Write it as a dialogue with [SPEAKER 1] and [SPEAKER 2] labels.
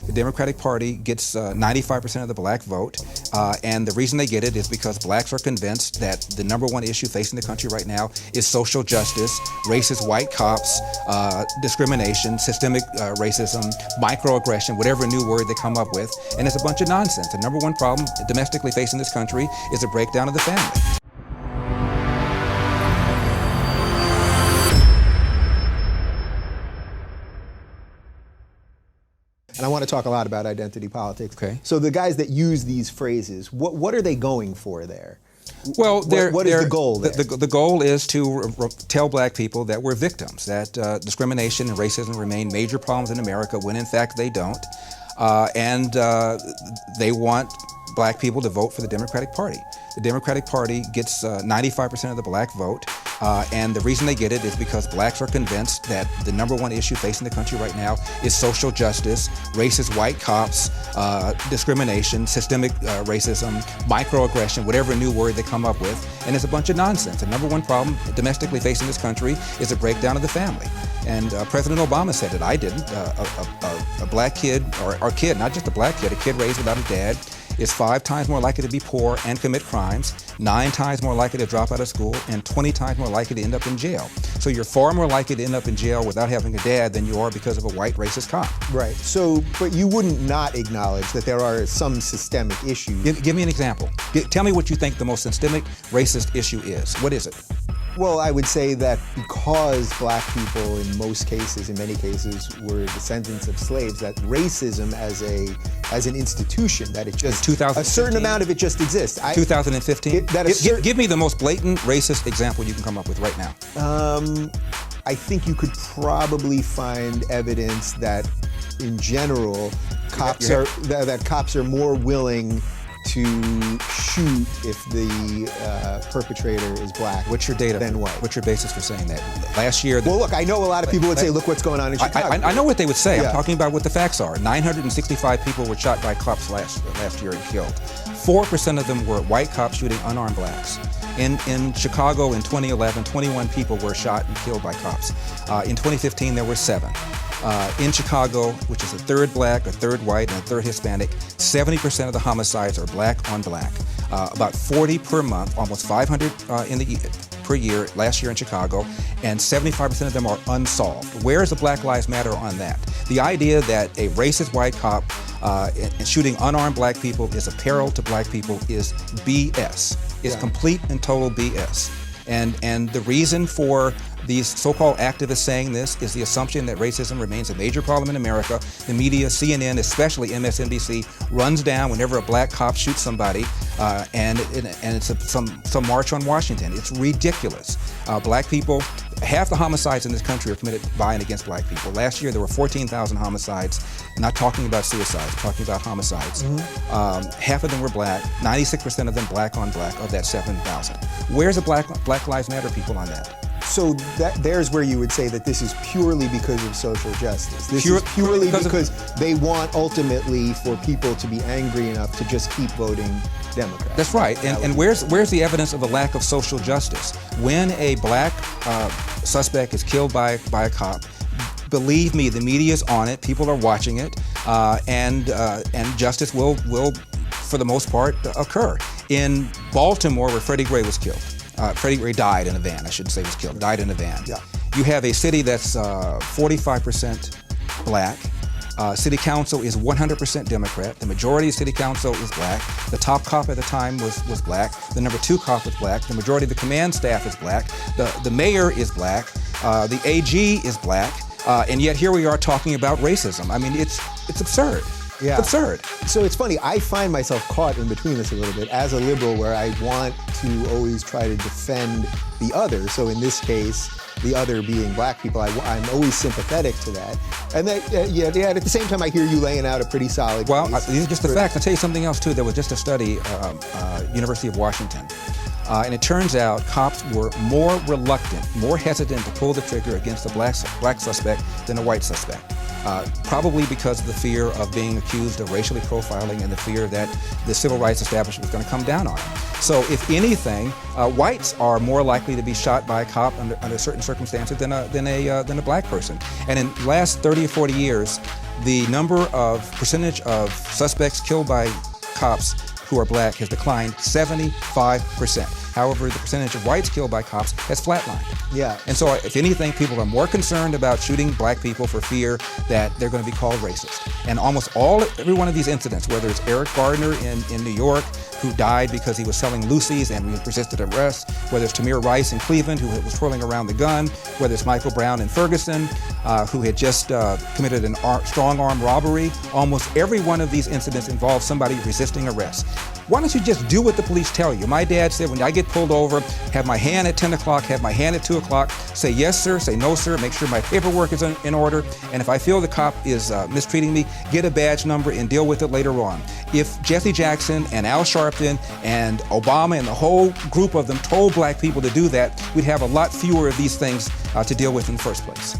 [SPEAKER 1] The Democratic Party gets 95% of the black vote, and the reason they get it is because blacks are convinced that the number one issue facing the country right now is social justice, racist white cops, discrimination, systemic racism, microaggression, whatever new word they come up with, and it's a bunch of nonsense. The number one problem domestically facing this country is a breakdown of the family.
[SPEAKER 2] And I want to talk a lot about identity politics.
[SPEAKER 1] Okay.
[SPEAKER 2] So the guys that use these phrases, what are they going for there?
[SPEAKER 1] Well,
[SPEAKER 2] what is the goal there?
[SPEAKER 1] The goal is to tell black people that we're victims, that discrimination and racism remain major problems in America when in fact they don't. And they want black people to vote for the Democratic Party. The Democratic Party gets 95% of the black vote, and the reason they get it is because blacks are convinced that the number one issue facing the country right now is social justice, racist white cops, discrimination, systemic racism, microaggression, whatever new word they come up with, and it's a bunch of nonsense. The number one problem domestically facing this country is a breakdown of the family. And President Obama said it, I didn't. A black kid, or kid, not just a black kid, a kid raised without a dad, is 5 times more likely to be poor and commit crimes, 9 times more likely to drop out of school, and 20 times more likely to end up in jail. So you're far more likely to end up in jail without having a dad than you are because of a white racist cop.
[SPEAKER 2] Right. So, but you wouldn't not acknowledge that there are some systemic issues.
[SPEAKER 1] Give me an example. Tell me what you think the most systemic racist issue is. What is it?
[SPEAKER 2] Well, I would say that because black people in most cases, in many cases, were descendants of slaves, that racism as an institution, that it just, a certain amount of it just exists.
[SPEAKER 1] 2015? Give me the most blatant racist example you can come up with right now.
[SPEAKER 2] I think you could probably find evidence that, in general, cops are more willing to shoot if the perpetrator is black.
[SPEAKER 1] What's your data?
[SPEAKER 2] Then what?
[SPEAKER 1] What's your basis for saying that? Last year...
[SPEAKER 2] Well, look, I know a lot of people would say, look what's going on in Chicago.
[SPEAKER 1] I know what they would say.
[SPEAKER 2] Yeah.
[SPEAKER 1] I'm talking about what the facts are. 965 people were shot by cops last year and killed. 4% of them were white cops shooting unarmed blacks. In Chicago in 2011, 21 people were shot and killed by cops. In 2015, there were 7. In Chicago, which is a third black, a third white, and a third Hispanic, 70% of the homicides are black on black. About 40 per month, almost 500 per year last year in Chicago, and 75% of them are unsolved. Where is the Black Lives Matter on that? The idea that a racist white cop and shooting unarmed black people is a peril to black people is BS. It's complete and total BS. And the reason for these so-called activists saying this is the assumption that racism remains a major problem in America. The media, CNN, especially MSNBC, runs down whenever a black cop shoots somebody, and it's some march on Washington. It's ridiculous. Black people, half the homicides in this country are committed by and against black people. Last year there were 14,000 homicides. I'm not talking about suicides, I'm talking about homicides. Half of them were black, 96% of them black on black of that 7,000. Where's the Black Lives Matter people on that?
[SPEAKER 2] So there's where you would say that this is purely because of social justice. This is purely because they want ultimately for people to be angry enough to just keep voting Democrat.
[SPEAKER 1] That's right. And where's the evidence of the lack of social justice? When a black suspect is killed by a cop, believe me, the media is on it. People are watching it, and justice will, for the most part, occur. In Baltimore, where Freddie Gray was killed. Freddie Gray died in a van. I shouldn't say was killed. Died in a van.
[SPEAKER 2] Yeah.
[SPEAKER 1] You have a city that's 45% black. City council is 100% Democrat. The majority of city council is black. The top cop at the time was black. The number 2 cop was black. The majority of the command staff is black. The mayor is black. The AG is black. And yet here we are talking about racism. I mean, it's absurd.
[SPEAKER 2] Yeah.
[SPEAKER 1] It's absurd.
[SPEAKER 2] So it's funny, I find myself caught in between this a little bit as a liberal, where I want to always try to defend the other. So in this case, the other being black people, I'm always sympathetic to that. And that, at the same time, I hear you laying out a pretty solid case.
[SPEAKER 1] These are just the facts. I'll tell you something else too. There was just a study, University of Washington. And it turns out cops were more reluctant, more hesitant to pull the trigger against a black suspect than a white suspect. Probably because of the fear of being accused of racially profiling and the fear that the civil rights establishment was going to come down on them. So if anything, whites are more likely to be shot by a cop under certain circumstances than a black person. And in the last 30 or 40 years, the percentage of suspects killed by cops who are black has declined 75%. However, the percentage of whites killed by cops has flatlined.
[SPEAKER 2] Yeah.
[SPEAKER 1] And so, if anything, people are more concerned about shooting black people for fear that they're going to be called racist. And almost every one of these incidents, whether it's Eric Gardner in New York, who died because he was selling Lucy's and resisted arrest, whether it's Tamir Rice in Cleveland, who was twirling around the gun, whether it's Michael Brown in Ferguson, who had just committed a strong arm robbery, almost every one of these incidents involves somebody resisting arrest. Why don't you just do what the police tell you? My dad said, when I get pulled over, have my hand at 10 o'clock, have my hand at 2 o'clock, say yes, sir, say no, sir, make sure my paperwork is in order, and if I feel the cop is mistreating me, get a badge number and deal with it later on. If Jesse Jackson and Al Sharpton and Obama and the whole group of them told black people to do that, we'd have a lot fewer of these things to deal with in the first place.